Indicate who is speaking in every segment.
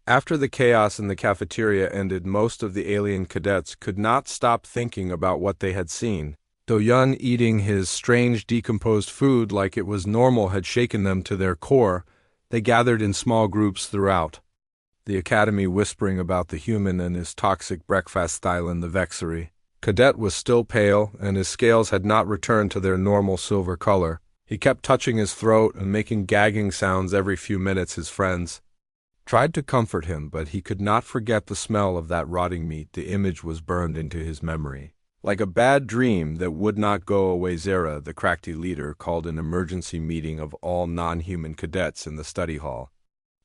Speaker 1: After the chaos in the cafeteria ended, most of the alien cadets could not stop thinking about what they had seen. Do-yun eating his strange decomposed food like it was normal had shaken them to their core. They gathered in small groups throughout the academy, whispering about the human and his toxic breakfast style in the vexery. Cadet was still pale, and his scales had not returned to their normal silver color. He kept touching his throat and making gagging sounds every few minutes. His friends tried to comfort him, but he could not forget the smell of that rotting meat. The image was burned into his memory. Like a bad dream that would not go away, Zara, the crafty leader, called an emergency meeting of all non-human cadets in the study hall.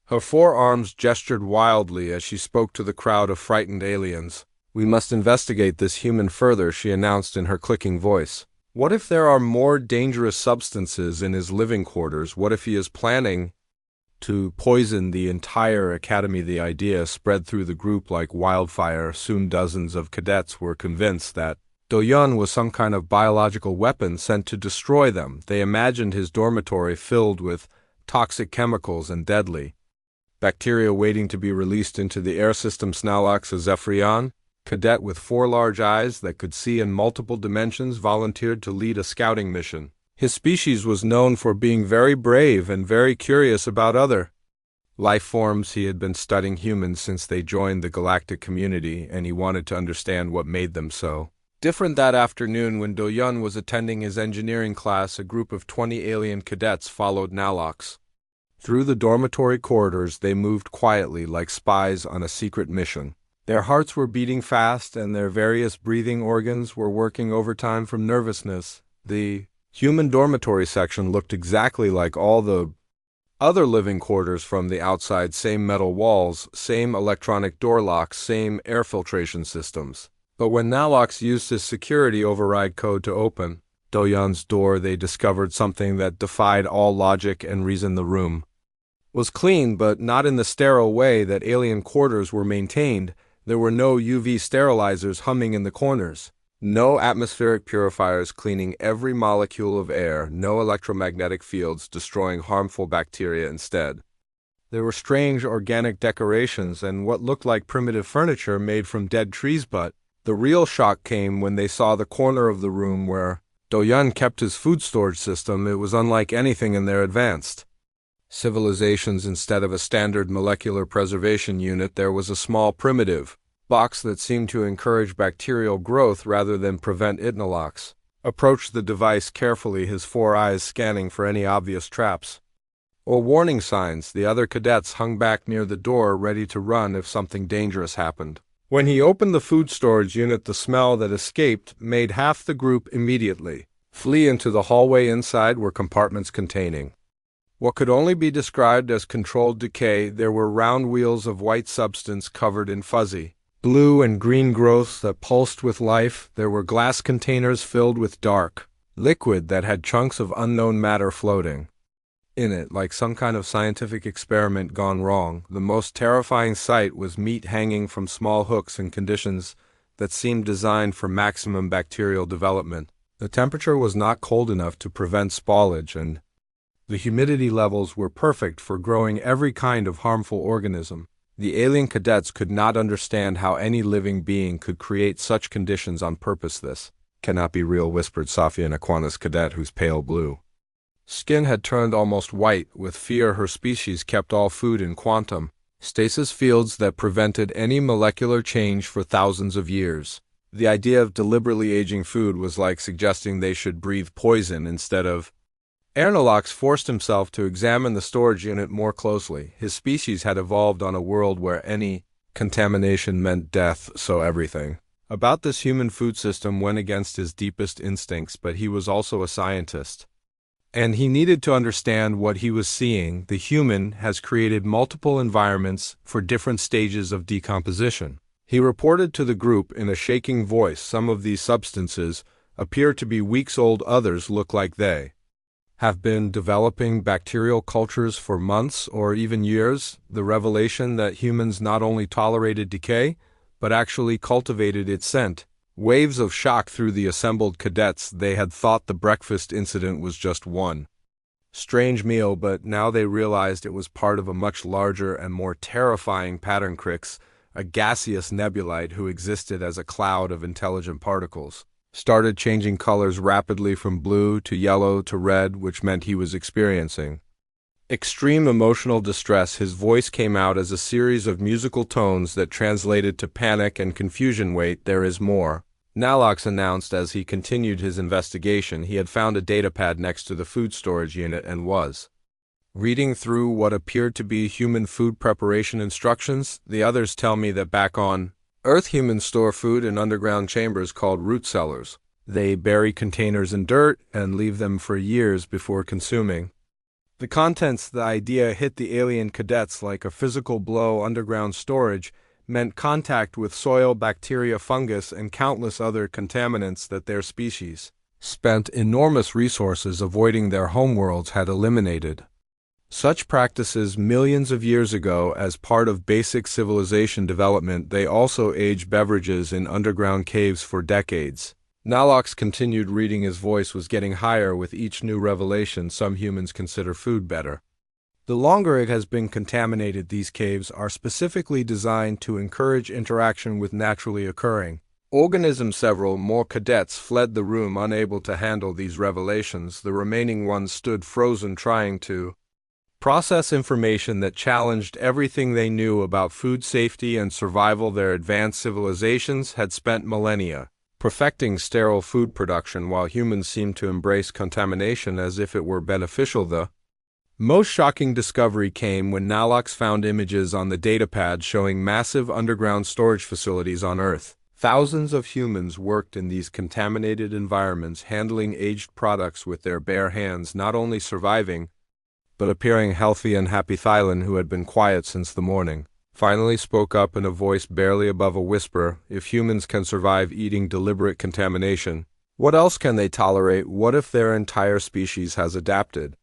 Speaker 1: Her forearms gestured wildly as she spoke to the crowd of frightened aliens. "We must investigate this human further," she announced in her clicking voice. "What if there are more dangerous substances in his living quarters? What if he is planning to poison the entire academy?" The idea spread through the group like wildfire. Soon dozens of cadets were convinced that Do-yun was some kind of biological weapon sent to destroy them. They imagined his dormitory filled with toxic chemicals and deadly bacteria waiting to be released into the air system. Snalox, a Zephyrion cadet with 4 large eyes that could see in multiple dimensions, volunteered to lead a scouting mission. His species was known for being very brave and very curious about other life forms. He had been studying humans since they joined the galactic community, and he wanted to understand what made them so different. That afternoon, when Do-yun was attending his engineering class, a group of 20 alien cadets followed Nalox through the dormitory corridors. They moved quietly like spies on a secret mission. Their hearts were beating fast, and their various breathing organs were working overtime from nervousness. The human dormitory section looked exactly like all the other living quarters from the outside. Same metal walls, same electronic door locks, same air filtration systems. But when Nalox used his security override code to open Do-yun's door, they discovered something that defied all logic and reason. The room was clean, but not in the sterile way that alien quarters were maintained. There were no UV sterilizers humming in the corners, no atmospheric purifiers cleaning every molecule of air, no electromagnetic fields destroying harmful bacteria. Instead, there were strange organic decorations and what looked like primitive furniture made from dead trees. But the real shock came when they saw the corner of the room where Do-yun kept his food storage system. It was unlike anything in their advanced civilizations. Instead of a standard molecular preservation unit, there was a small primitive box that seemed to encourage bacterial growth rather than prevent it. Nalox approached the device carefully, his 4 eyes scanning for any obvious traps or warning signs. The other cadets hung back near the door, ready to run if something dangerous happened. When he opened the food storage unit, the smell that escaped made half the group immediately flee into the hallway. Inside were compartments containing what could only be described as controlled decay. There were round wheels of white substance covered in fuzzy blue and green growths that pulsed with life. There were glass containers filled with dark liquid that had chunks of unknown matter floating in it, like some kind of scientific experiment gone wrong. The most terrifying sight was meat hanging from small hooks in conditions that seemed designed for maximum bacterial development. The temperature was not cold enough to prevent spoilage, and the humidity levels were perfect for growing every kind of harmful organism. The alien cadets could not understand how any living being could create such conditions on purpose. "This cannot be real," whispered Safia, an Aquanis cadet whose pale blue skin had turned almost white with fear. Her species kept all food in quantum stasis fields that prevented any molecular change for thousands of years. The idea of deliberately aging food was like suggesting they should breathe poison instead of air. Nalox forced himself to examine the storage unit more closely. His species had evolved on a world where any contamination meant death, so everything about this human food system went against his deepest instincts. But he was also a scientist, and he needed to understand what he was seeing. The human has created multiple environments for different stages of decomposition. He reported to the group in a shaking voice. Some of these substances appear to be weeks old, others look like they have been developing bacterial cultures for months or even years. The revelation that humans not only tolerated decay, but actually cultivated it sent waves of shock through the assembled cadets. They had thought the breakfast incident was just one Strange meal, but now they realized it was part of a much larger and more terrifying pattern Crix, a gaseous nebulite who existed as a cloud of intelligent particles. Started changing colors rapidly from blue to yellow to red, which meant he was experiencing extreme emotional distress. His voice came out as a series of musical tones that translated to panic and confusion. Wait, there is more. Nalox announced as he continued his investigation. He had found a datapad next to the food storage unit and was reading through what appeared to be human food preparation instructions. The others tell me that back on Earth, humans store food in underground chambers called root cellars. They bury containers in dirt and leave them for years before consuming the contents. The idea hit the alien cadets like a physical blow. Underground storage meant contact with soil, bacteria, fungus, and countless other contaminants that their species spent enormous resources avoiding their homeworlds had eliminated. Such practices millions of years ago as part of basic civilization development. They also aged beverages in underground caves for decades. Nalox continued reading. His voice was getting higher with each new revelation. Some humans consider food better the longer it has been contaminated. These caves are specifically designed to encourage interaction with naturally occurring organisms. Several more cadets fled the room, unable to handle these revelations. The remaining ones stood frozen, trying to process information that challenged everything they knew about food safety and survival. Their advanced civilizations had spent millennia perfecting sterile food production, while humans seemed to embrace contamination as if it were beneficial. The most shocking discovery came when Nalox found images on the datapad showing massive underground storage facilities on Earth. Thousands of humans worked in these contaminated environments, handling aged products with their bare hands, not only surviving, but appearing healthy and happy. Thailand, who had been quiet since the morning, finally spoke up in a voice barely above a whisper. If humans can survive eating deliberate contamination, what else can they tolerate? What if their entire species has adapted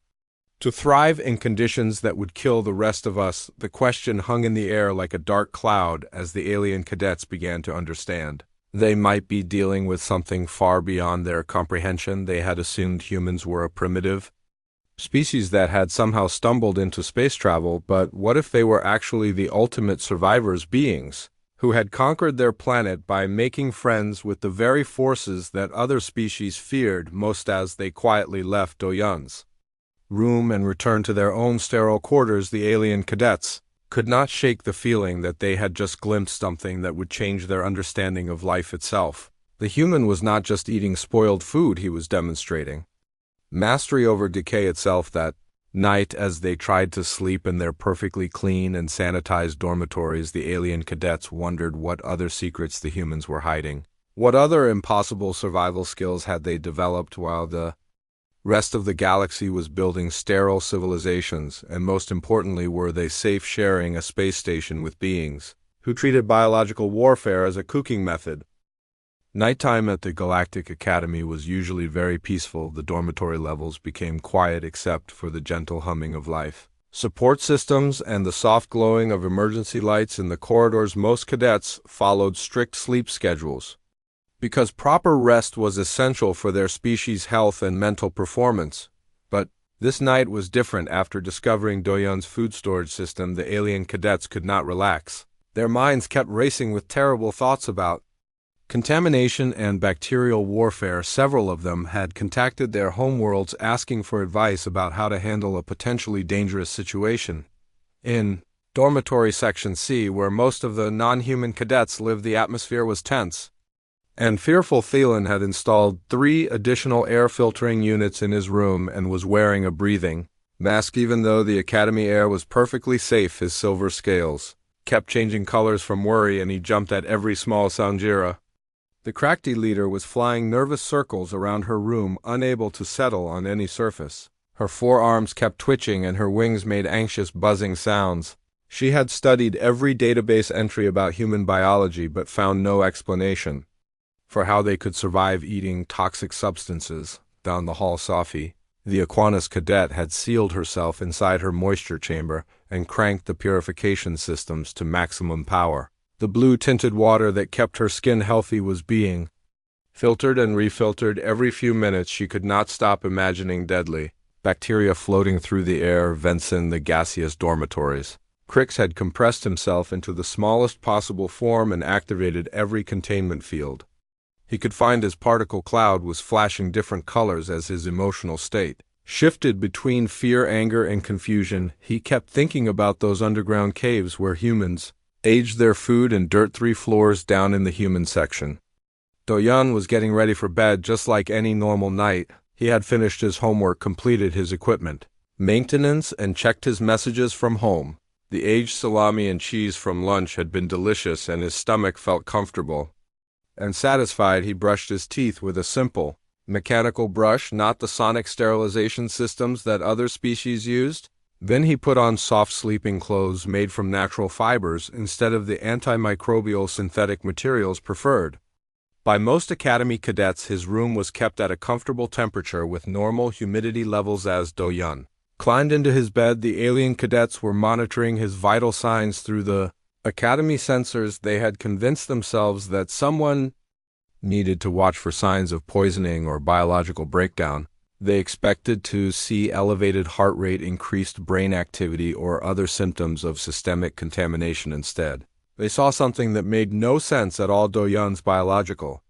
Speaker 1: to thrive in conditions that would kill the rest of us? The question hung in the air like a dark cloud as the alien cadets began to understand. They might be dealing with something far beyond their comprehension. They had assumed humans were a primitive species that had somehow stumbled into space travel, but what if they were actually the ultimate survivors, beings who had conquered their planet by making friends with the very forces that other species feared most? As they quietly left Do Yun's room and returned to their own sterile quarters, the alien cadets could not shake the feeling that they had just glimpsed something that would change their understanding of life itself. The human was not just eating spoiled food, he was demonstrating mastery over decay itself. That night, as they tried to sleep in their perfectly clean and sanitized dormitories, the alien cadets wondered what other secrets the humans were hiding. What other impossible survival skills had they developed while the rest of the galaxy was building sterile civilizations? And most importantly, were they safe sharing a space station with beings who treated biological warfare as a cooking method? Nighttime at the Galactic Academy was usually very peaceful. The dormitory levels became quiet except for the gentle humming of life support systems and the soft glowing of emergency lights in the corridors. Most cadets followed strict sleep schedules because proper rest was essential for their species' health and mental performance. But this night was different. After discovering Doyun's food storage system, the alien cadets could not relax. Their minds kept racing with terrible thoughts about contamination and bacterial warfare. Several of them had contacted their homeworlds asking for advice about how to handle a potentially dangerous situation. In Dormitory Section C, where most of the non-human cadets lived, the atmosphere was tense and fearful. Thielen had installed 3 additional air filtering units in his room and was wearing a breathing mask. Even though the academy air was perfectly safe, his silver scales kept changing colors from worry, and he jumped at every small Sanjira. The Krakti leader was flying nervous circles around her room, unable to settle on any surface. Her forearms kept twitching and her wings made anxious buzzing sounds. She had studied every database entry about human biology but found no explanation for how they could survive eating toxic substances. Down the hall, Safi, the Aquinas cadet, had sealed herself inside her moisture chamber and cranked the purification systems to maximum power. The blue-tinted water that kept her skin healthy was being filtered and refiltered every few minutes. She could not stop imagining deadly bacteria floating through the air, vents in the gaseous dormitories. Crix had compressed himself into the smallest possible form and activated every containment field. He could find his particle cloud was flashing different colors as his emotional state shifted between fear, anger, and confusion. He kept thinking about those underground caves where humans aged their food in dirt 3 floors down in the human section. Do-yeon was getting ready for bed just like any normal night. He had finished his homework, completed his equipment maintenance, and checked his messages from home. The aged salami and cheese from lunch had been delicious, and his stomach felt comfortable and satisfied. He brushed his teeth with a simple, mechanical brush, not the sonic sterilization systems that other species used. Then he put on soft sleeping clothes made from natural fibers instead of the antimicrobial synthetic materials preferred by most Academy cadets. His room was kept at a comfortable temperature with normal humidity levels. As Do-yeon climbed into his bed, the alien cadets were monitoring his vital signs through the Academy sensors. They had convinced themselves that someone needed to watch for signs of poisoning or biological breakdown. They expected to see elevated heart rate, increased brain activity, or other symptoms of systemic contamination instead. They saw something that made no sense at all. Do-yeon's biological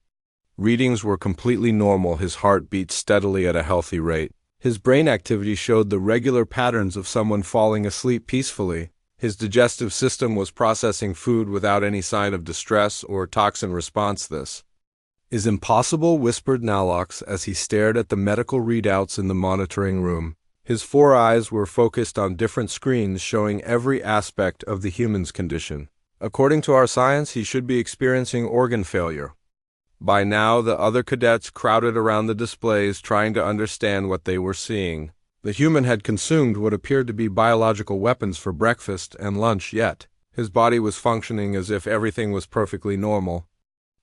Speaker 1: readings were completely normal. His heart beat steadily at a healthy rate. His brain activity showed the regular patterns of someone falling asleep peacefully. His digestive system was processing food without any sign of distress or toxin response. This is impossible, whispered Nalox as he stared at the medical readouts in the monitoring room. His 4 eyes were focused on different screens showing every aspect of the human's condition. According to our science, he should be experiencing organ failure. By now, the other cadets crowded around the displays trying to understand what they were seeing. The human had consumed what appeared to be biological weapons for breakfast and lunch, yet his body was functioning as if everything was perfectly normal.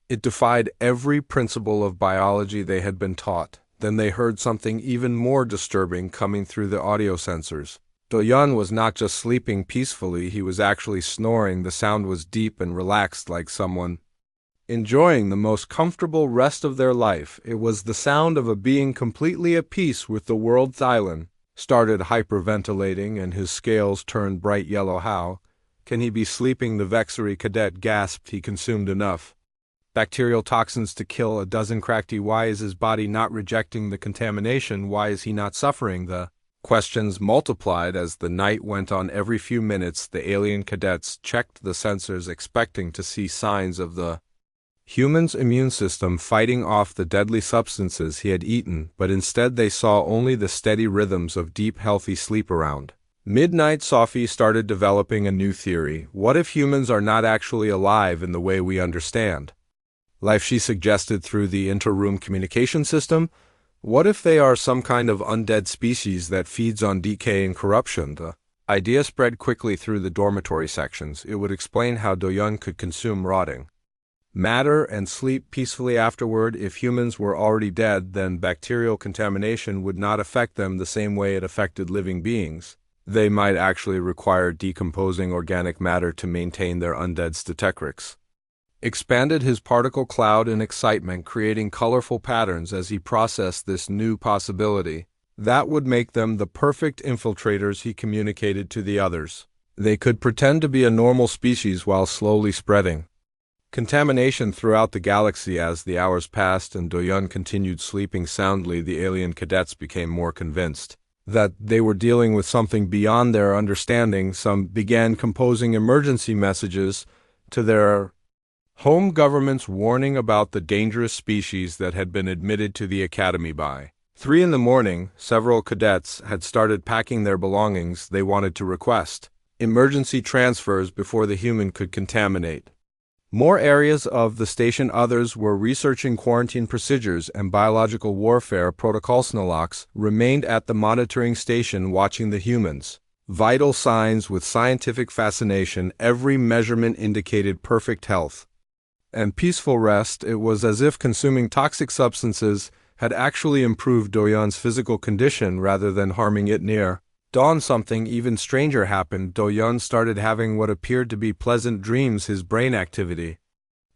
Speaker 1: It defied every principle of biology they had been taught. Then they heard something even more disturbing coming through the audio sensors. Do-yeon was not just sleeping peacefully, he was actually snoring. The sound was deep and relaxed, like someone enjoying the most comfortable rest of their life. It was the sound of a being completely at peace with the world. Thailand started hyperventilating and his scales turned bright yellow. How can he be sleeping? The Vexery cadet gasped. He consumed enough bacterial toxins to kill a dozen cracktee. Why is his body not rejecting the contamination? Why is he not suffering? The questions multiplied as the night went on. Every few minutes, the alien cadets checked the sensors, expecting to see signs of the human's immune system fighting off the deadly substances he had eaten, but instead they saw only the steady rhythms of deep, healthy sleep around midnight. Sophie started developing a new theory. What if humans are not actually alive in the way we understand life? She suggested through the inter-room communication system. What if they are some kind of undead species that feeds on decay and corruption? The idea spread quickly through the dormitory sections. It would explain how Do-yeon could consume rotting matter and sleep peacefully afterward. If humans were already dead, then bacterial contamination would not affect them the same way it affected living beings. They might actually require decomposing organic matter to maintain their undead statecrics. Expanded his particle cloud in excitement, creating colorful patterns as he processed this new possibility. That would make them the perfect infiltrators. He communicated to the others. They could pretend to be a normal species while slowly spreading contamination throughout the galaxy. As the hours passed and Do-yeon continued sleeping soundly, the alien cadets became more convinced that they were dealing with something beyond their understanding. Some began composing emergency messages to their home governments warning about the dangerous species that had been admitted to the Academy. By 3 in the morning, several cadets had started packing their belongings. They wanted to request emergency transfers before the human could contaminate more areas of the station. Others were researching quarantine procedures and biological warfare protocols. Nalox remained at the monitoring station watching the humans' vital signs with scientific fascination. Every measurement indicated perfect health and peaceful rest. It was as if consuming toxic substances had actually improved Do-yeon's physical condition rather than harming it. Near dawn, something even stranger happened. Do-yeon started having what appeared to be pleasant dreams. His brain activity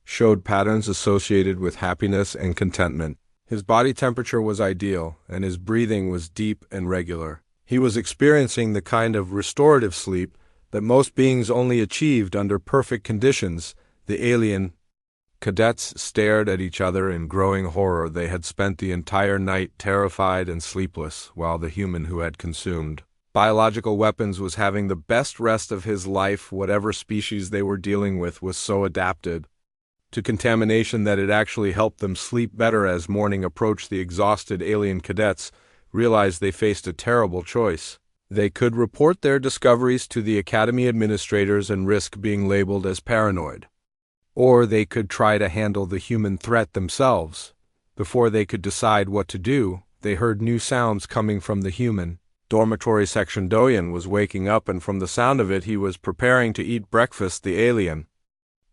Speaker 1: showed patterns associated with happiness and contentment. His body temperature was ideal, and his breathing was deep and regular. He was experiencing the kind of restorative sleep that most beings only achieved under perfect conditions. The alien cadets stared at each other in growing horror. They had spent the entire night terrified and sleepless, while the human who had consumed biological weapons was having the best rest of his life. Whatever species they were dealing with was so adapted to contamination that it actually helped them sleep better. As morning approached, the exhausted alien cadets realized they faced a terrible choice. They could report their discoveries to the Academy administrators and risk being labeled as paranoid. Or they could try to handle the human threat themselves. Before they could decide what to do, they heard new sounds coming from the human dormitory section. Doyan was waking up, and from the sound of it, he was preparing to eat breakfast. The alien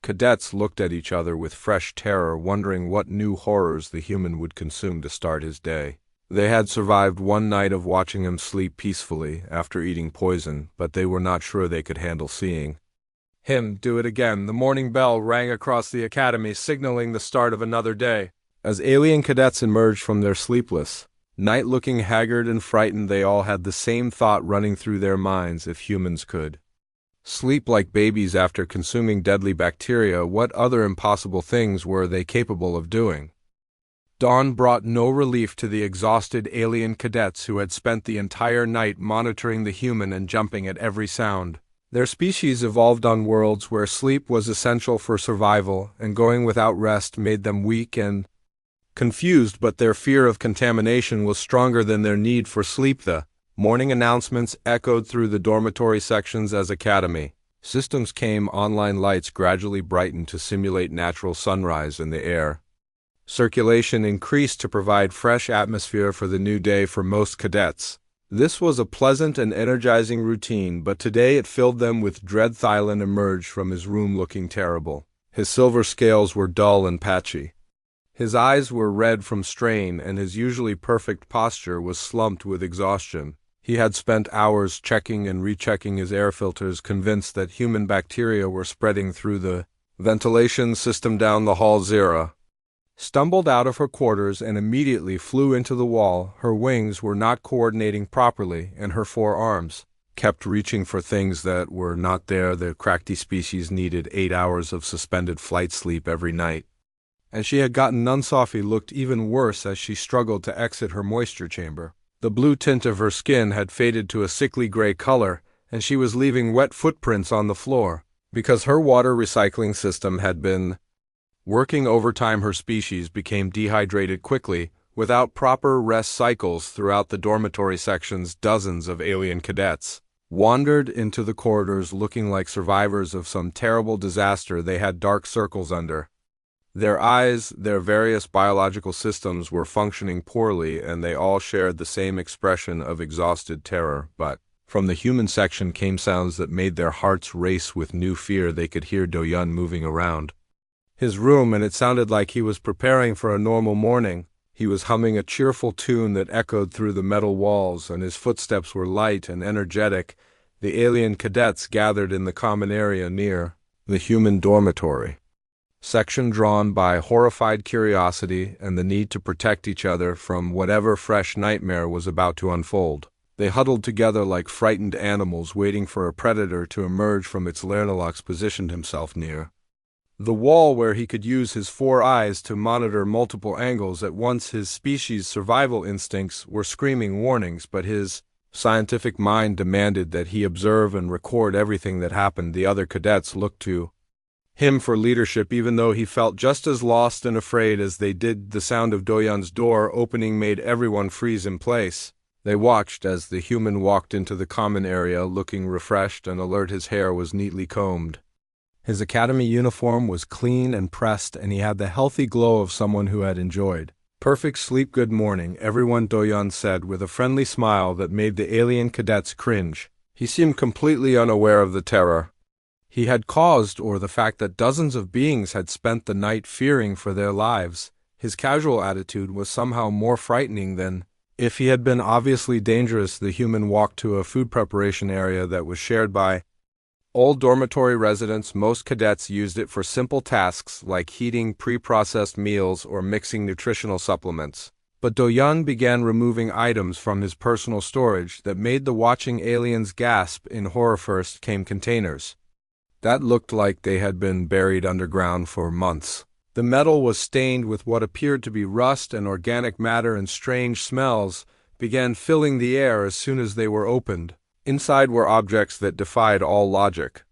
Speaker 1: cadets looked at each other with fresh terror, wondering what new horrors the human would consume to start his day. They had survived one night of watching him sleep peacefully after eating poison, but they were not sure they could handle seeing him do it again. The morning bell rang across the academy, signaling the start of another day. As alien cadets emerged from their sleepless night looking haggard and frightened, they all had the same thought running through their minds: if humans could sleep like babies after consuming deadly bacteria, what other impossible things were they capable of doing? Dawn brought no relief to the exhausted alien cadets who had spent the entire night monitoring the human and jumping at every sound. Their species evolved on worlds where sleep was essential for survival, and going without rest made them weak and confused, but their fear of contamination was stronger than their need for sleep. The morning announcements echoed through the dormitory sections as Academy systems came online. Lights gradually brightened to simulate natural sunrise in the air. Circulation increased to provide fresh atmosphere for the new day for most cadets. This was a pleasant and energizing routine, but today it filled them with dread. Thylan emerged from his room looking terrible. His silver scales were dull and patchy. His eyes were red from strain, and his usually perfect posture was slumped with exhaustion. He had spent hours checking and rechecking his air filters, convinced that human bacteria were spreading through the ventilation system down the hall. Zira stumbled out of her quarters and immediately flew into the wall. Her wings were not coordinating properly, and her forearms kept reaching for things that were not there. The crafty species needed 8 hours of suspended flight sleep every night, and she had gotten none. Sophie looked even worse as she struggled to exit her moisture chamber. The blue tint of her skin had faded to a sickly gray color, and she was leaving wet footprints on the floor. Because her water recycling system had been working overtime, her species became dehydrated quickly. Without proper rest cycles throughout the dormitory sections, dozens of alien cadets wandered into the corridors looking like survivors of some terrible disaster. They had dark circles under their eyes. Their various biological systems were functioning poorly, and they all shared the same expression of exhausted terror. But from the human section came sounds that made their hearts race with new fear. They could hear Doyan moving around his room, and it sounded like he was preparing for a normal morning. He was humming a cheerful tune that echoed through the metal walls, and his footsteps were light and energetic. The alien cadets gathered in the common area near the human dormitory section, drawn by horrified curiosity and the need to protect each other from whatever fresh nightmare was about to unfold. They huddled together like frightened animals, waiting for a predator to emerge from its lair. Nalox positioned himself near the wall where he could use his 4 eyes to monitor multiple angles at once. His species' survival instincts were screaming warnings, but his scientific mind demanded that he observe and record everything that happened. The other cadets looked to him for leadership, even though he felt just as lost and afraid as they did. The sound of Doyan's door opening made everyone freeze in place. They watched as the human walked into the common area looking refreshed and alert. His hair was neatly combed. His academy uniform was clean and pressed, and he had the healthy glow of someone who had enjoyed perfect sleep. "Good morning, everyone," Doyan said with a friendly smile that made the alien cadets cringe. He seemed completely unaware of the terror he had caused, or the fact that dozens of beings had spent the night fearing for their lives. His casual attitude was somehow more frightening than if he had been obviously dangerous. The human walked to a food preparation area that was shared by Old dormitory residents, most cadets used it for simple tasks like heating pre-processed meals or mixing nutritional supplements. But Do-yeon began removing items from his personal storage that made the watching aliens gasp in horror. First came containers that looked like they had been buried underground for months. The metal was stained with what appeared to be rust, and organic matter and strange smells began filling the air as soon as they were opened. Inside were objects that defied all logic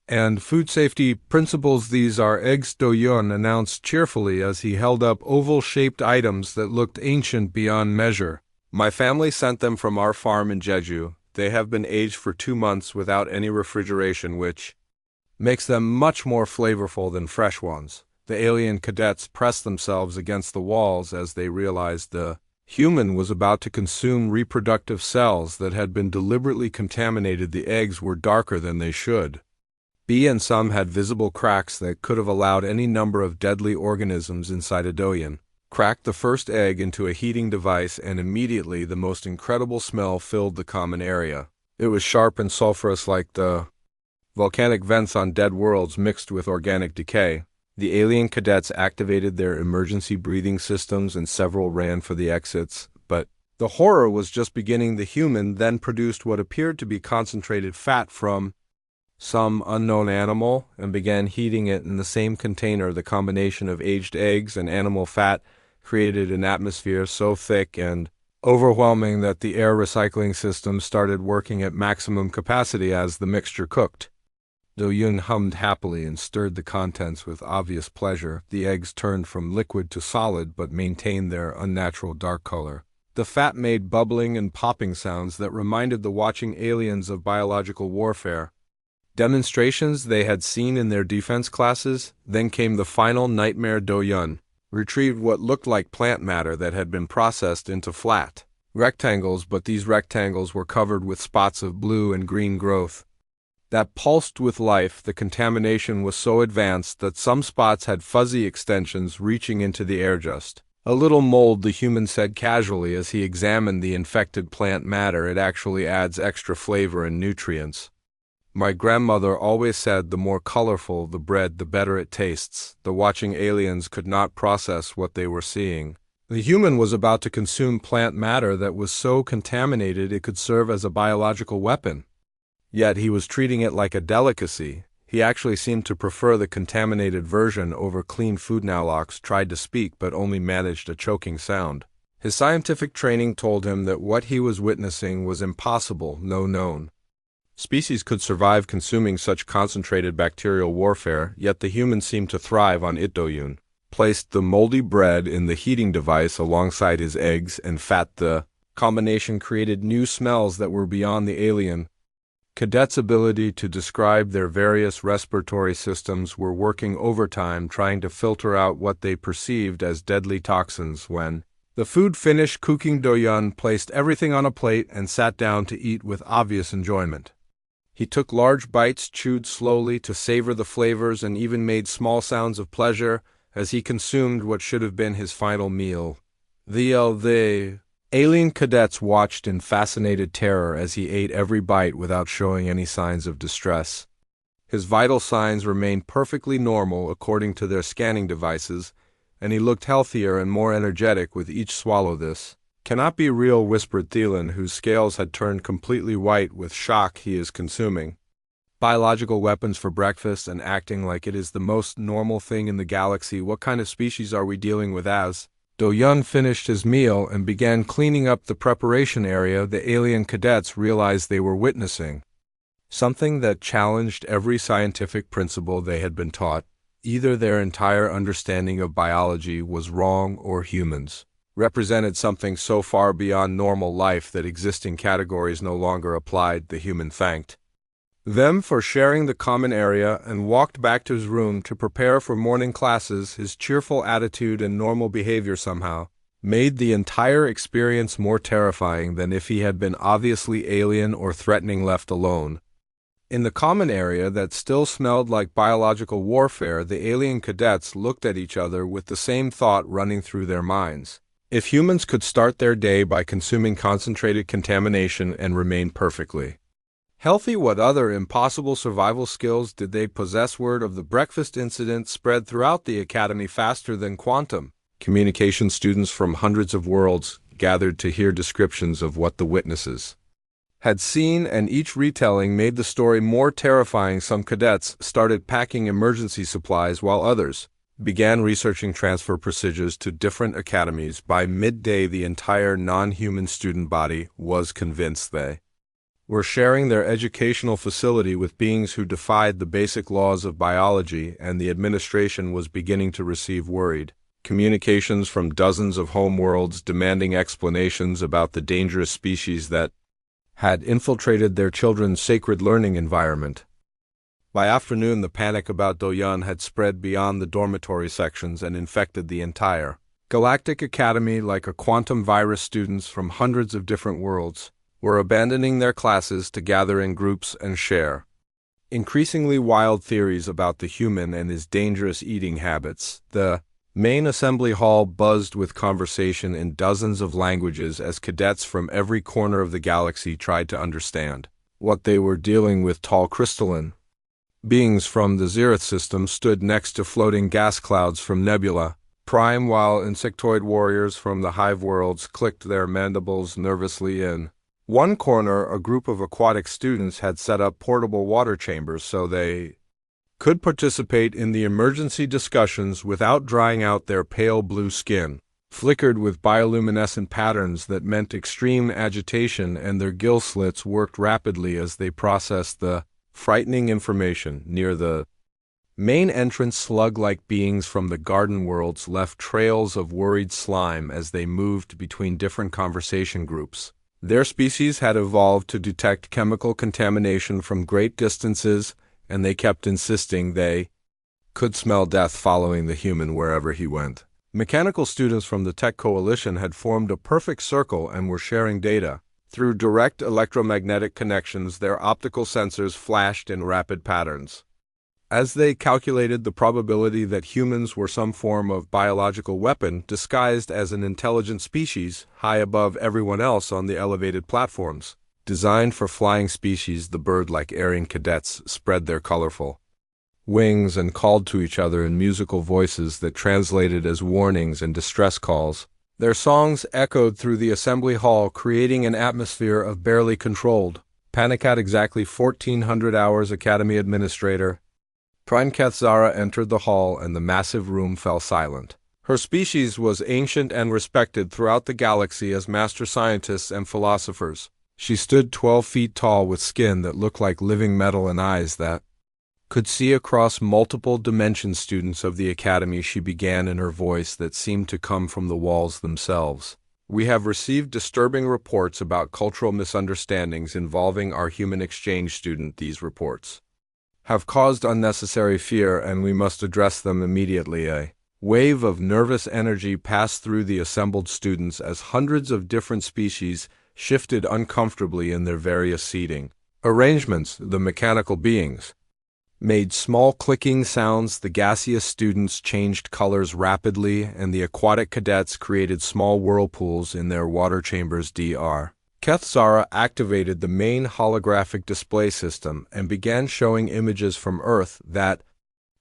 Speaker 1: and food safety principles. These are eggs, Do-yeon announced cheerfully as he held up oval-shaped items that looked ancient beyond measure. My family sent them from our farm in Jeju. They have been aged for 2 months without any refrigeration, which makes them much more flavorful than fresh ones. The alien cadets pressed themselves against the walls as they realized the human was about to consume reproductive cells that had been deliberately contaminated. The eggs were darker than they should be, and some had visible cracks that could have allowed any number of deadly organisms inside. A Do-yeon cracked the first egg into a heating device, and immediately the most incredible smell filled the common area. It was sharp and sulfurous, like the volcanic vents on dead worlds mixed with organic decay. The alien cadets activated their emergency breathing systems and several ran for the exits, but the horror was just beginning. The human then produced what appeared to be concentrated fat from some unknown animal and began heating it in the same container. The combination of aged eggs and animal fat created an atmosphere so thick and overwhelming that the air recycling system started working at maximum capacity as the mixture cooked. Do-yeon hummed happily and stirred the contents with obvious pleasure. The eggs turned from liquid to solid but maintained their unnatural dark color. The fat made bubbling and popping sounds that reminded the watching aliens of biological warfare demonstrations they had seen in their defense classes. Then came the final nightmare. Do-yeon retrieved what looked like plant matter that had been processed into flat rectangles, but these rectangles were covered with spots of blue and green growth that pulsed with life. The contamination was so advanced that some spots had fuzzy extensions reaching into the air. Just a little mold, the human said casually as he examined the infected plant matter. It actually adds extra flavor and nutrients. My grandmother always said the more colorful the bread, the better it tastes. The watching aliens could not process what they were seeing. The human was about to consume plant matter that was so contaminated it could serve as a biological weapon. Yet he was treating it like a delicacy. He actually seemed to prefer the contaminated version over clean food. Now Lox tried to speak but only managed a choking sound. His scientific training told him that what he was witnessing was impossible. No known species could survive consuming such concentrated bacterial warfare, yet the human seemed to thrive on it. Do-yeon placed the moldy bread in the heating device alongside his eggs and fat. The combination created new smells that were beyond the alien cadets' ability to describe. Their various respiratory systems were working overtime trying to filter out what they perceived as deadly toxins. When the food finished cooking, Do-yeon placed everything on a plate and sat down to eat with obvious enjoyment. He took large bites, chewed slowly to savor the flavors, and even made small sounds of pleasure as he consumed what should have been his final meal. The alien cadets watched in fascinated terror as he ate every bite without showing any signs of distress. His vital signs remained perfectly normal according to their scanning devices, and he looked healthier and more energetic with each swallow. This cannot be real, whispered Thielen, whose scales had turned completely white with shock. He is consuming biological weapons for breakfast and acting like it is the most normal thing in the galaxy. What kind of species are we dealing with? As Do-yeon finished his meal and began cleaning up the preparation area, the alien cadets realized they were witnessing something that challenged every scientific principle they had been taught. Either their entire understanding of biology was wrong, or humans represented something so far beyond normal life that existing categories no longer applied. The human thanked them for sharing the common area and walked back to his room to prepare for morning classes. His cheerful attitude and normal behavior somehow made the entire experience more terrifying than if he had been obviously alien or threatening. Left alone in the common area that still smelled like biological warfare, the alien cadets looked at each other with the same thought running through their minds. If humans could start their day by consuming concentrated contamination and remain perfectly Healthy, what other impossible survival skills did they possess? Word of the breakfast incident spread throughout the academy faster than quantum communication. Students from hundreds of worlds gathered to hear descriptions of what the witnesses had seen, and each retelling made the story more terrifying. Some cadets started packing emergency supplies, while others began researching transfer procedures to different academies. By midday, the entire non-human student body was convinced they were sharing their educational facility with beings who defied the basic laws of biology, and the administration was beginning to receive worried communications from dozens of homeworlds demanding explanations about the dangerous species that had infiltrated their children's sacred learning environment. By afternoon, the panic about Do-Yun had spread beyond the dormitory sections and infected the entire Galactic Academy. Like a quantum virus, students from hundreds of different worlds were abandoning their classes to gather in groups and share increasingly wild theories about the human and his dangerous eating habits. The main assembly hall buzzed with conversation in dozens of languages as cadets from every corner of the galaxy tried to understand what they were dealing with. Tall crystalline beings from the Zereth system stood next to floating gas clouds from Nebula Prime, while insectoid warriors from the hive worlds clicked their mandibles nervously. In one corner, a group of aquatic students had set up portable water chambers so they could participate in the emergency discussions without drying out. Their pale blue skin flickered with bioluminescent patterns that meant extreme agitation, and their gill slits worked rapidly as they processed the frightening information. Near the main entrance, slug-like beings from the garden worlds left trails of worried slime as they moved between different conversation groups. Their species had evolved to detect chemical contamination from great distances, and they kept insisting they could smell death following the human wherever he went. Mechanical students from the Tech Coalition had formed a perfect circle and were sharing data. Through direct electromagnetic connections, their optical sensors flashed in rapid patterns as they calculated the probability that humans were some form of biological weapon disguised as an intelligent species high above everyone else on the elevated platforms. Designed for flying species, the bird-like Aryan cadets spread their colorful wings and called to each other in musical voices that translated as warnings and distress calls. Their songs echoed through the assembly hall, creating an atmosphere of barely controlled panic. At exactly 1400 hours, Academy Administrator Prime Keth Zara entered the hall, and the massive room fell silent. Her species was ancient and respected throughout the galaxy as master scientists and philosophers. She stood 12 feet tall with skin that looked like living metal and eyes that could see across multiple dimensions. Students of the Academy, she began in her voice that seemed to come from the walls themselves. We have received disturbing reports about cultural misunderstandings involving our human exchange student. These reports have caused unnecessary fear, and we must address them immediately. A wave of nervous energy passed through the assembled students as hundreds of different species shifted uncomfortably in their various seating arrangements. The mechanical beings made small clicking sounds, the gaseous students changed colors rapidly, and the aquatic cadets created small whirlpools in their water chambers. Dr. Keth Zara activated the main holographic display system and began showing images from Earth that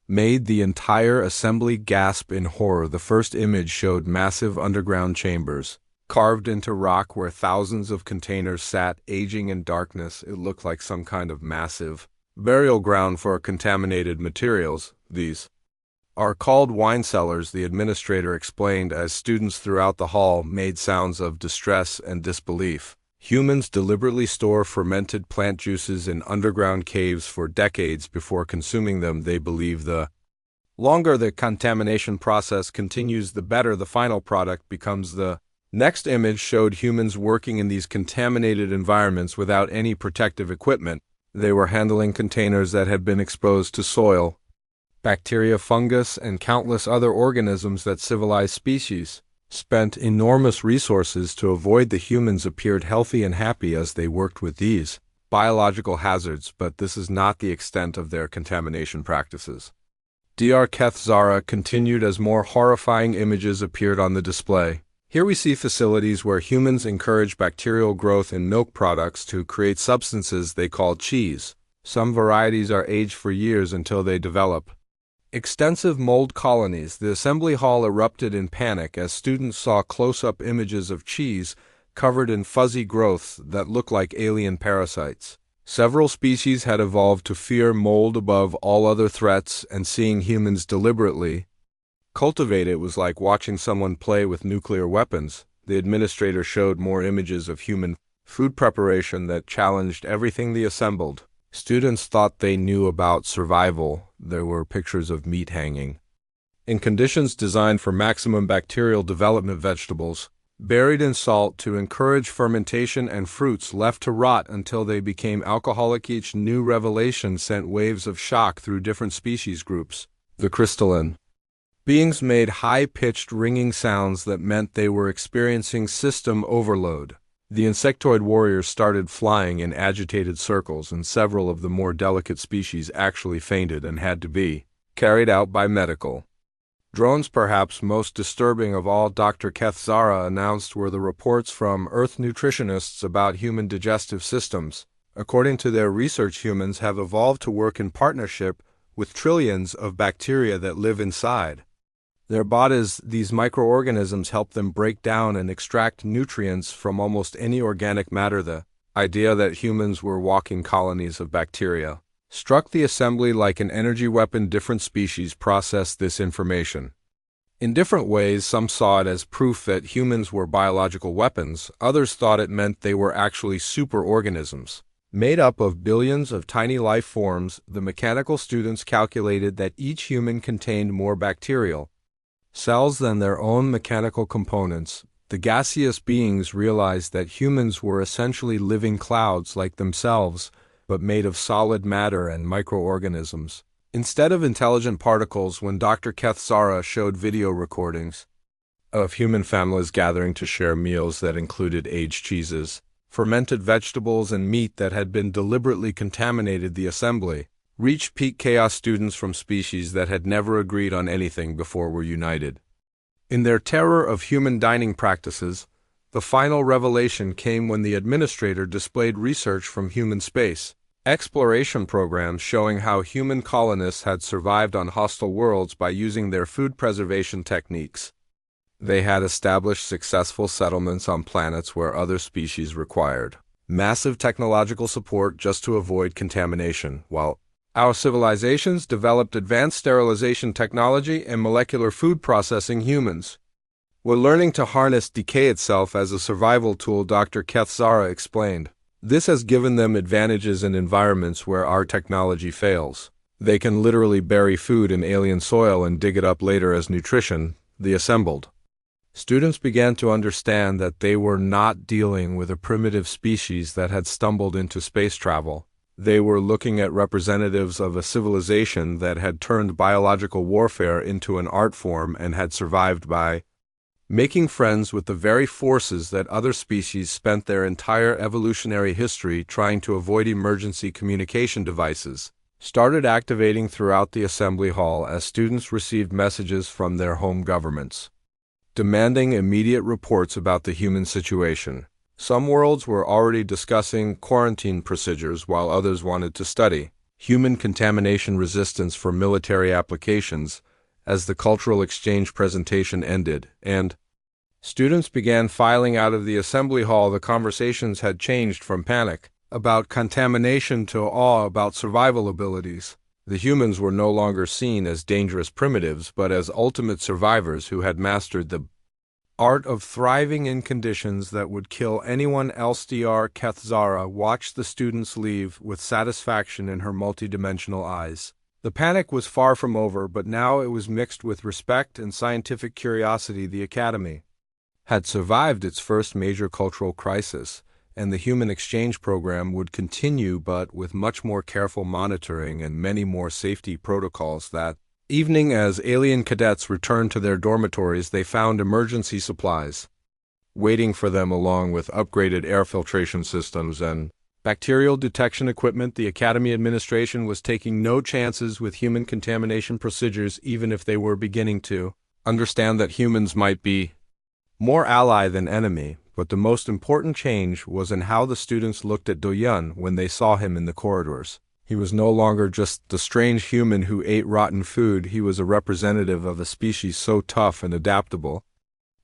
Speaker 1: made the entire assembly gasp in horror. The first image showed massive underground chambers carved into rock where thousands of containers sat, aging in darkness. It looked like some kind of massive burial ground for contaminated materials. These are called wine cellars, the administrator explained as students throughout the hall made sounds of distress and disbelief. Humans deliberately store fermented plant juices in underground caves for decades before consuming them. They believe the longer the contamination process continues, the better the final product becomes. The next image showed humans working in these contaminated environments without any protective equipment. They were handling containers that had been exposed to soil, bacteria, fungus, and countless other organisms that civilized species spent enormous resources to avoid. The humans appeared healthy and happy as they worked with these biological hazards, but this is not the extent of their contamination practices. Dr. Keth Zara continued as more horrifying images appeared on the display. Here we see facilities where humans encourage bacterial growth in milk products to create substances they call cheese. Some varieties are aged for years until they develop extensive mold colonies. The assembly hall erupted in panic as students saw close-up images of cheese covered in fuzzy growths that looked like alien parasites. Several species had evolved to fear mold above all other threats, and seeing humans deliberately cultivate it was like watching someone play with nuclear weapons. The administrator showed more images of human food preparation that challenged everything they assembled. Students thought they knew about survival. There were pictures of meat hanging in conditions designed for maximum bacterial development. Vegetables buried in salt to encourage fermentation, and fruits left to rot until they became alcoholic. Each new revelation sent waves of shock through different species groups. The crystalline beings made high-pitched ringing sounds that meant they were experiencing system overload. The insectoid warriors started flying in agitated circles, and several of the more delicate species actually fainted and had to be carried out by medical drones. Perhaps most disturbing of all, Dr. Zara announced, were the reports from Earth nutritionists about human digestive systems. According to their research, humans have evolved to work in partnership with trillions of bacteria that live inside their bodies. These microorganisms help them break down and extract nutrients from almost any organic matter. The idea that humans were walking colonies of bacteria struck the assembly like an energy weapon. Different species processed this information in different ways. Some saw it as proof that humans were biological weapons. Others thought it meant they were actually superorganisms made up of billions of tiny life forms. The mechanical students calculated that each human contained more bacterial cells than their own mechanical components. The gaseous beings realized that humans were essentially living clouds like themselves, but made of solid matter and microorganisms instead of intelligent particles. When Dr. Zara showed video recordings of human families gathering to share meals that included aged cheeses, fermented vegetables, and meat that had been deliberately contaminated, the assembly reached peak chaos. Students from species that had never agreed on anything before were united in their terror of human dining practices. The final revelation came when the administrator displayed research from human space exploration programs showing how human colonists had survived on hostile worlds by using their food preservation techniques. They had established successful settlements on planets where other species required massive technological support just to avoid contamination, while our civilizations developed advanced sterilization technology and molecular food processing. Humans were learning to harness decay itself as a survival tool. Dr. Zara explained, this has given them advantages in environments where our technology fails. They can literally bury food in alien soil and dig it up later as nutrition. The assembled students began to understand that they were not dealing with a primitive species that had stumbled into space travel. They were looking at representatives of a civilization that had turned biological warfare into an art form and had survived by making friends with the very forces that other species spent their entire evolutionary history trying to avoid. Emergency communication devices started activating throughout the assembly hall as students received messages from their home governments demanding immediate reports about the human situation. Some worlds were already discussing quarantine procedures, while others wanted to study human contamination resistance for military applications. As the cultural exchange presentation ended and students began filing out of the assembly hall, the conversations had changed from panic about contamination to awe about survival abilities. The humans were no longer seen as dangerous primitives, but as ultimate survivors who had mastered the art of thriving in conditions that would kill anyone else. Dr. Zara watched the students leave with satisfaction in her multidimensional eyes. The panic was far from over, but now it was mixed with respect and scientific curiosity. The Academy had survived its first major cultural crisis, and the human exchange program would continue, but with much more careful monitoring and many more safety protocols. That evening, as alien cadets returned to their dormitories, they found emergency supplies waiting for them, along with upgraded air filtration systems and bacterial detection equipment. The Academy administration was taking no chances with human contamination procedures, even if they were beginning to understand that humans might be More ally than enemy, but the most important change was in how the students looked at Do-yun when they saw him in the corridors. He was no longer just the strange human who ate rotten food. He was a representative of a species so tough and adaptable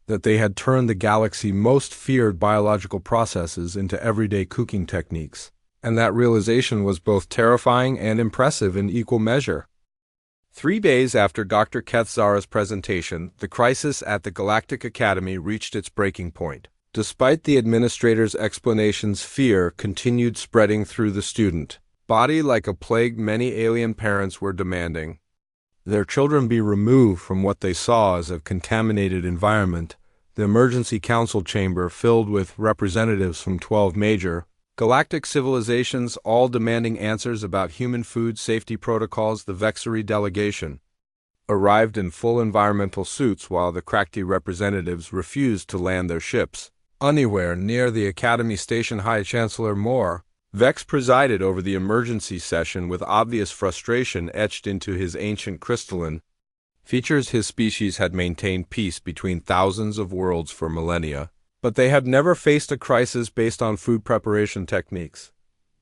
Speaker 1: that they had turned the galaxy's most feared biological processes into everyday cooking techniques. And that realization was both terrifying and impressive in equal measure. 3 days after Dr. Kethzara's presentation, the crisis at the Galactic Academy reached its breaking point. Despite the administrator's explanations, fear continued spreading through the student body like a plague. Many alien parents were demanding their children be removed from what they saw as a contaminated environment. The emergency council chamber filled with representatives from 12 major galactic civilizations, all demanding answers about human food safety protocols. The Vexery delegation arrived in full environmental suits while the Cracti representatives refused to land their ships anywhere near the Academy station. High Chancellor Moore Vex presided over the emergency session with obvious frustration etched into his ancient crystalline features. His species had maintained peace between thousands of worlds for millennia, but they had never faced a crisis based on food preparation techniques.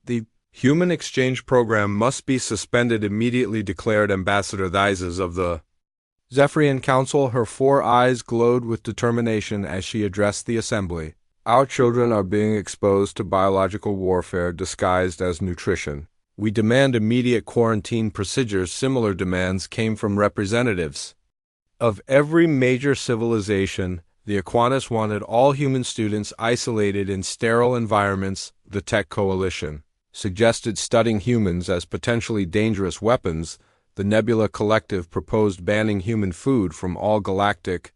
Speaker 1: The human exchange program must be suspended immediately, declared Ambassador Thizes of the Zephyrian Council. Her 4 eyes glowed with determination as she addressed the assembly. Our children are being exposed to biological warfare disguised as nutrition. We demand immediate quarantine procedures. Similar demands came from representatives of every major civilization. The Aquinas wanted all human students isolated in sterile environments. The Tech Coalition suggested studying humans as potentially dangerous weapons. The Nebula Collective proposed banning human food from all galactic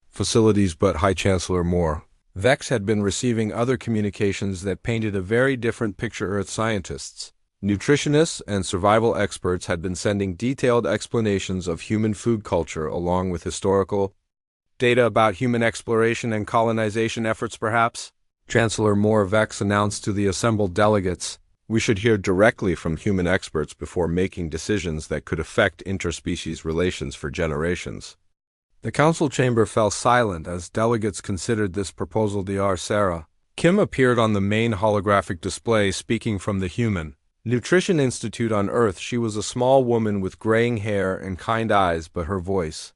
Speaker 1: facilities. But High Chancellor Moore Vex had been receiving other communications that painted a very different picture. Earth scientists, nutritionists, and survival experts had been sending detailed explanations of human food culture along with historical data about human exploration and colonization efforts. Perhaps, Chancellor Moore Vex announced to the assembled delegates, we should hear directly from human experts before making decisions that could affect interspecies relations for generations. The council chamber fell silent as delegates considered this proposal. Dr. Sarah Kim appeared on the main holographic display, speaking from the Human Nutrition Institute on Earth. She was a small woman with graying hair and kind eyes, but her voice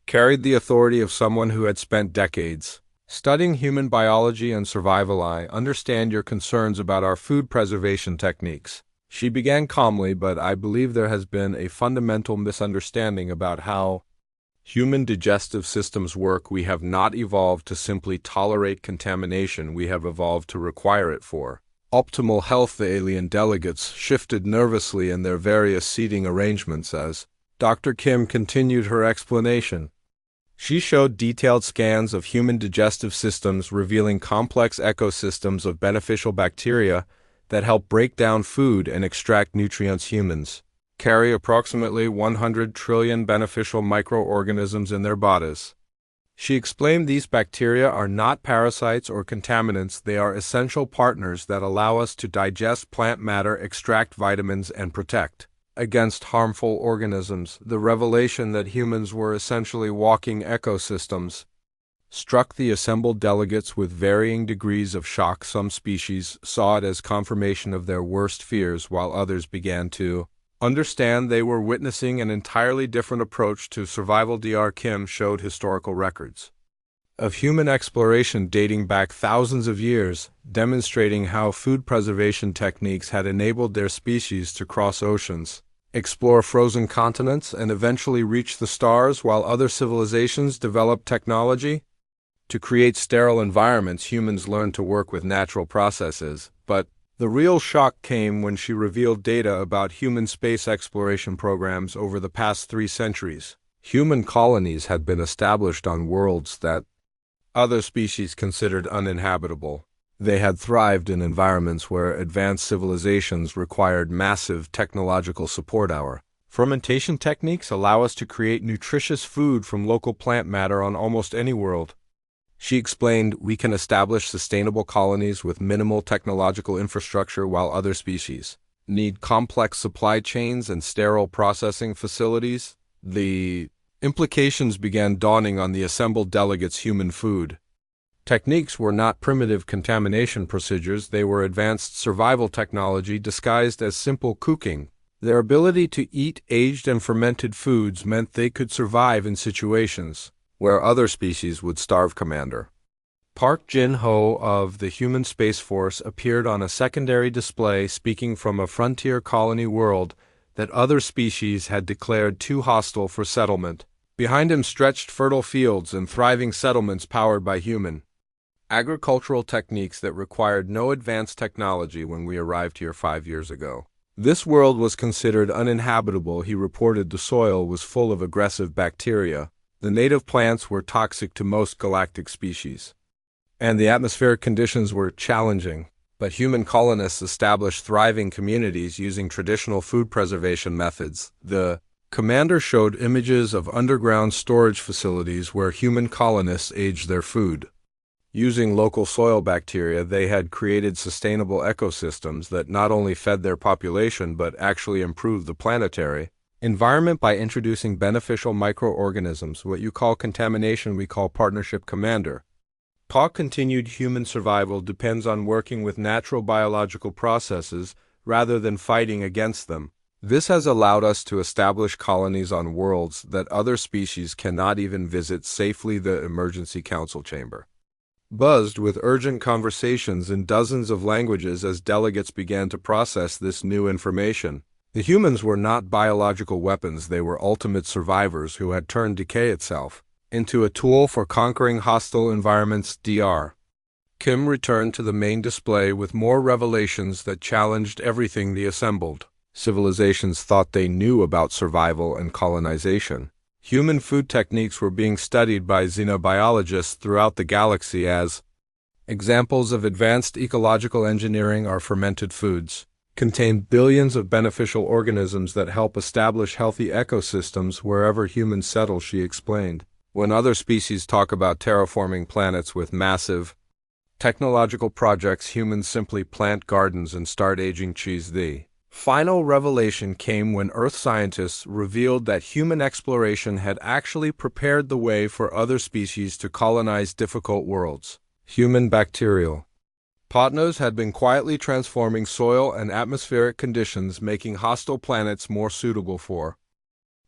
Speaker 1: carried the authority of someone who had spent decades studying human biology and survival. I understand your concerns about our food preservation techniques. She began calmly, but I believe there has been a fundamental misunderstanding about how human digestive systems work. We have not evolved to simply tolerate contamination. We have evolved to require it for optimal health. The alien delegates shifted nervously in their various seating arrangements as Dr. Kim continued her explanation. She showed detailed scans of human digestive systems, revealing complex ecosystems of beneficial bacteria that help break down food and extract nutrients. Humans carry approximately 100 trillion beneficial microorganisms in their bodies. She explained these bacteria are not parasites or contaminants. They are essential partners that allow us to digest plant matter, extract vitamins, and protect against harmful organisms. The revelation that humans were essentially walking ecosystems struck the assembled delegates with varying degrees of shock. Some species saw it as confirmation of their worst fears, while others began to understand they were witnessing an entirely different approach to survival. Dr. Kim showed historical records of human exploration dating back thousands of years, demonstrating how food preservation techniques had enabled their species to cross oceans, explore frozen continents, and eventually reach the stars. While other civilizations developed technology to create sterile environments, humans learned to work with natural processes. But the real shock came when she revealed data about human space exploration programs over the past 3 centuries. Human colonies had been established on worlds that other species considered uninhabitable. They had thrived in environments where advanced civilizations required massive technological support. Our fermentation techniques allow us to create nutritious food from local plant matter on almost any world. She explained, we can establish sustainable colonies with minimal technological infrastructure, while other species need complex supply chains and sterile processing facilities. The implications began dawning on the assembled delegates. Human food Techniques were not primitive contamination procedures, they were advanced survival technology disguised as simple cooking. Their ability to eat aged and fermented foods meant they could survive in situations where other species would starve. Commander Park Jin-ho of the Human Space Force appeared on a secondary display speaking from a frontier colony world that other species had declared too hostile for settlement. Behind him stretched fertile fields and thriving settlements powered by human agricultural techniques that required no advanced technology when we arrived here 5 years ago. This world was considered uninhabitable. He reported the soil was full of aggressive bacteria. The native plants were toxic to most galactic species, and the atmospheric conditions were challenging. But human colonists established thriving communities using traditional food preservation methods. The commander showed images of underground storage facilities where human colonists aged their food. Using local soil bacteria, they had created sustainable ecosystems that not only fed their population but actually improved the planetary environment by introducing beneficial microorganisms. What you call contamination, we call partnership. Commander Pa continued, human survival depends on working with natural biological processes rather than fighting against them. This has allowed us to establish colonies on worlds that other species cannot even visit safely. The Emergency Council Chamber buzzed with urgent conversations in dozens of languages as delegates began to process this new information. The humans were not biological weapons, they were ultimate survivors who had turned decay itself into a tool for conquering hostile environments. Dr. Kim returned to the main display with more revelations that challenged everything the assembled civilizations thought they knew about survival and colonization. Human food techniques were being studied by xenobiologists throughout the galaxy as examples of advanced ecological engineering. Our fermented foods contain billions of beneficial organisms that help establish healthy ecosystems wherever humans settle, she explained. When other species talk about terraforming planets with massive technological projects, humans simply plant gardens and start aging cheese. The final revelation came when Earth scientists revealed that human exploration had actually prepared the way for other species to colonize difficult worlds. Human bacterial partners had been quietly transforming soil and atmospheric conditions, making hostile planets more suitable for.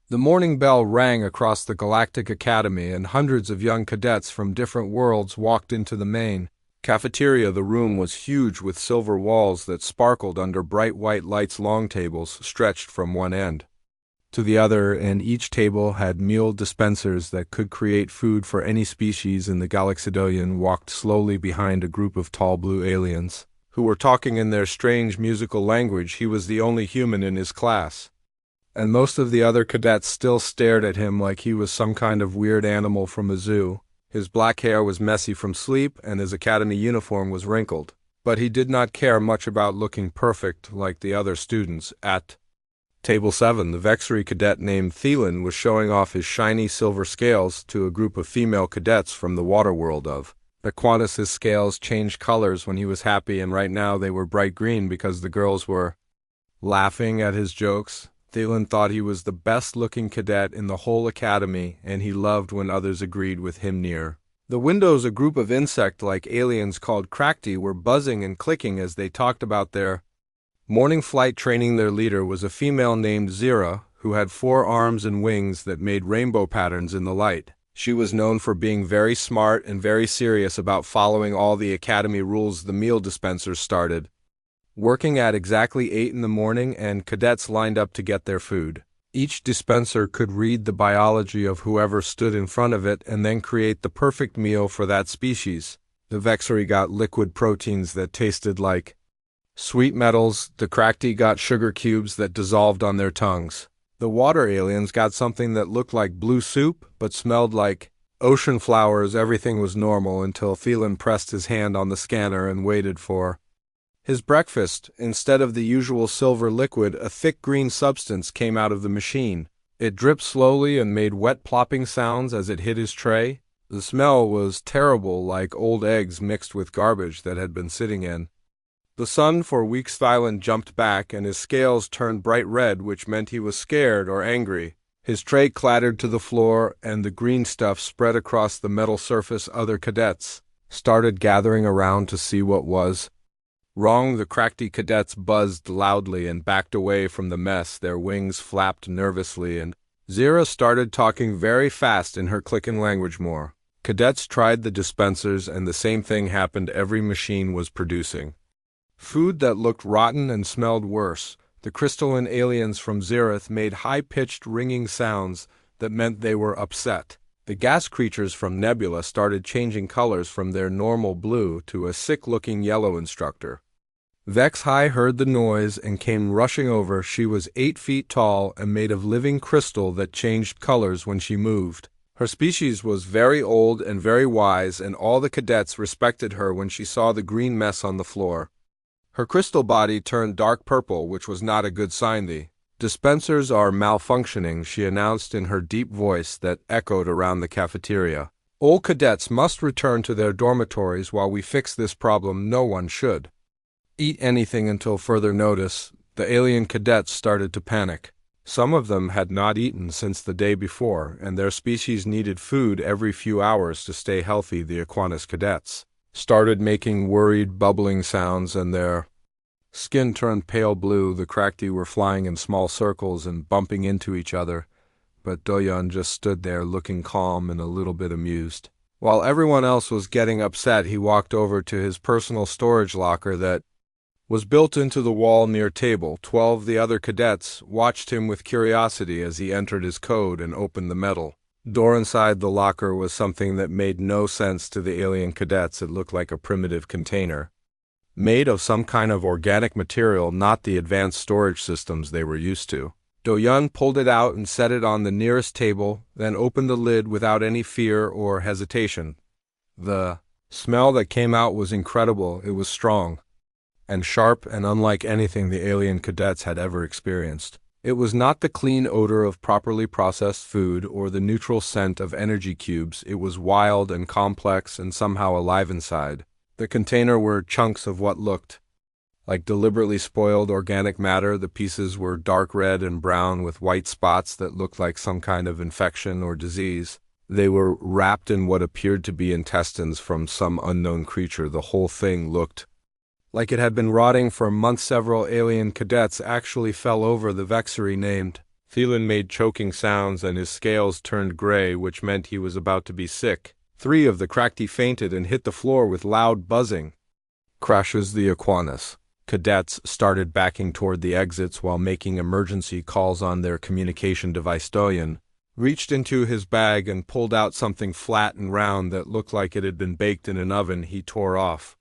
Speaker 1: The morning bell rang across the Galactic Academy, and hundreds of young cadets from different worlds walked into the main cafeteria. The room was huge with silver walls that sparkled under bright white lights. Long tables stretched from one end to the other, and each table had meal dispensers that could create food for any species. And the Galaxidolian walked slowly behind a group of tall blue aliens who were talking in their strange musical language. He was the only human in his class, and most of the other cadets still stared at him like he was some kind of weird animal from a zoo. His black hair was messy from sleep, and his academy uniform was wrinkled. But he did not care much about looking perfect like the other students. At Table 7, the Vexery cadet named Thielen was showing off his shiny silver scales to a group of female cadets from the water world of Bequantus. His scales changed colors when he was happy, and right now they were bright green because the girls were laughing at his jokes. Thielen thought he was the best-looking cadet in the whole academy, and he loved when others agreed with him. Near the windows, a group of insect-like aliens called Crakti were buzzing and clicking as they talked about their morning flight training. Their leader was a female named Zira, who had 4 arms and wings that made rainbow patterns in the light. She was known for being very smart and very serious about following all the academy rules. The meal dispensers started working at exactly 8 in the morning, and cadets lined up to get their food. Each dispenser could read the biology of whoever stood in front of it and then create the perfect meal for that species. The Vexery got liquid proteins that tasted like sweet metals. The Crakti got sugar cubes that dissolved on their tongues. The water aliens got something that looked like blue soup but smelled like ocean flowers. Everything was normal until Thielen pressed his hand on the scanner and waited for his breakfast. Instead of the usual silver liquid, a thick green substance came out of the machine. It dripped slowly and made wet plopping sounds as it hit his tray. The smell was terrible, like old eggs mixed with garbage that had been sitting in the sun for weeks. Thielen jumped back, and his scales turned bright red, which meant he was scared or angry. His tray clattered to the floor, and the green stuff spread across the metal surface. Other cadets started gathering around to see what was wrong. The crafty cadets buzzed loudly and backed away from the mess. Their wings flapped nervously, and Zira started talking very fast in her clicking language more. Cadets tried the dispensers, and the same thing happened. Every machine was producing food that looked rotten and smelled worse. The crystalline aliens from Zereth made high-pitched ringing sounds that meant they were upset. The gas creatures from Nebula started changing colors from their normal blue to a sick-looking yellow. Instructor Vex High heard the noise and came rushing over. She was 8 feet tall and made of living crystal that changed colors when she moved. Her species was very old and very wise, and all the cadets respected her when she saw the green mess on the floor. Her crystal body turned dark purple, which was not a good sign. The dispensers are malfunctioning, she announced in her deep voice that echoed around the cafeteria. All cadets must return to their dormitories while we fix this problem. No one should eat anything until further notice. The alien cadets started to panic. Some of them had not eaten since the day before, and their species needed food every few hours to stay healthy. The Aquanus cadets started making worried, bubbling sounds, and their skin turned pale blue. The Krakti were flying in small circles and bumping into each other, but Doyun just stood there looking calm and a little bit amused. While everyone else was getting upset, he walked over to his personal storage locker that was built into the wall near table 12. The other cadets watched him with curiosity as he entered his code and opened the metal door inside the locker. Was something that made no sense to the alien cadets. It looked like a primitive container made of some kind of organic material, not the advanced storage systems they were used to. Doyun pulled it out and set it on the nearest table, then opened the lid without any fear or hesitation. The smell that came out was incredible. It was strong and sharp and unlike anything the alien cadets had ever experienced. It was not the clean odor of properly processed food or the neutral scent of energy cubes. It was wild and complex and somehow alive inside. The container were chunks of what looked like deliberately spoiled organic matter. The pieces were dark red and brown with white spots that looked like some kind of infection or disease. They were wrapped in what appeared to be intestines from some unknown creature. The whole thing looked like it had been rotting for months. Several alien cadets actually fell over. The Vexery named Thielen made choking sounds and his scales turned gray, which meant he was about to be sick. 3 of the Krakti fainted and hit the floor with loud buzzing crashes. The Aquanus cadets started backing toward the exits while making emergency calls on their communication device. Doyen reached into his bag and pulled out something flat and round that looked like it had been baked in an oven. He tore off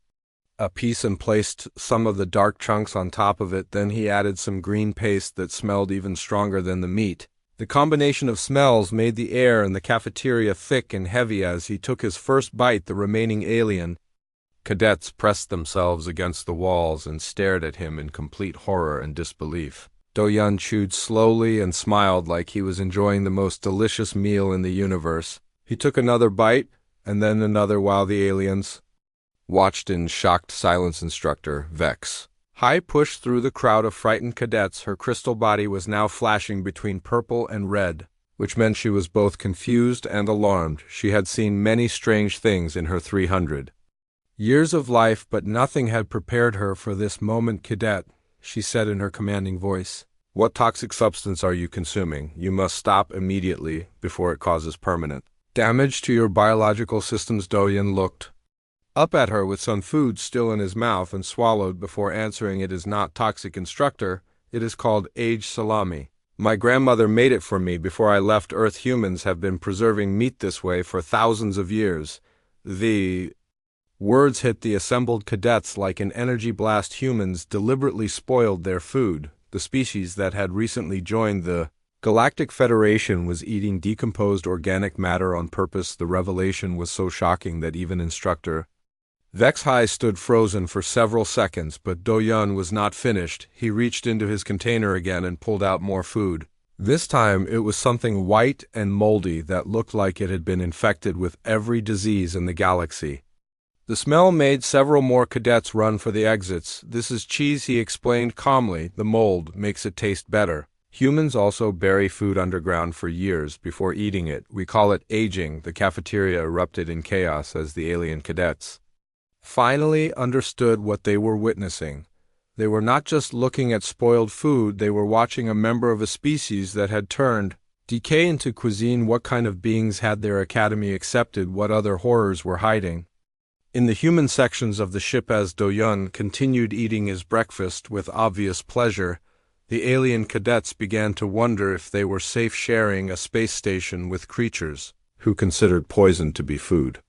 Speaker 1: a piece and placed some of the dark chunks on top of it. Then he added some green paste that smelled even stronger than the meat. The combination of smells made the air in the cafeteria thick and heavy. As he took his first bite, the remaining alien cadets pressed themselves against the walls and stared at him in complete horror and disbelief. Doyun chewed slowly and smiled like he was enjoying the most delicious meal in the universe. He took another bite and then another while the aliens watched in shocked silence. Instructor Vex High pushed through the crowd of frightened cadets. Her crystal body was now flashing between purple and red, which meant she was both confused and alarmed. She had seen many strange things in her 300 years of life, but nothing had prepared her for this moment. Cadet, she said in her commanding voice, what toxic substance are you consuming? You must stop immediately before it causes permanent damage to your biological systems. Doyen looked up at her with some food still in his mouth and swallowed before answering. It is not toxic, instructor. It is called aged salami. My grandmother made it for me before I left Earth. Humans have been preserving meat this way for thousands of years. The words hit the assembled cadets like an energy blast. Humans deliberately spoiled their food. The species that had recently joined the Galactic Federation was eating decomposed organic matter on purpose. The revelation was so shocking that even instructor Vex High stood frozen for several seconds, but Doyun was not finished. He reached into his container again and pulled out more food. This time it was something white and moldy that looked like it had been infected with every disease in the galaxy. The smell made several more cadets run for the exits. This is cheese, he explained calmly. The mold makes it taste better. Humans also bury food underground for years before eating it. We call it aging. The cafeteria erupted in chaos as the alien cadets finally understood what they were witnessing. They were not just looking at spoiled food, they were watching a member of a species that had turned decay into cuisine. What kind of beings had their academy accepted? What other horrors were hiding? In the human sections of the ship, as Do-yun continued eating his breakfast with obvious pleasure, the alien cadets began to wonder if they were safe sharing a space station with creatures who considered poison to be food.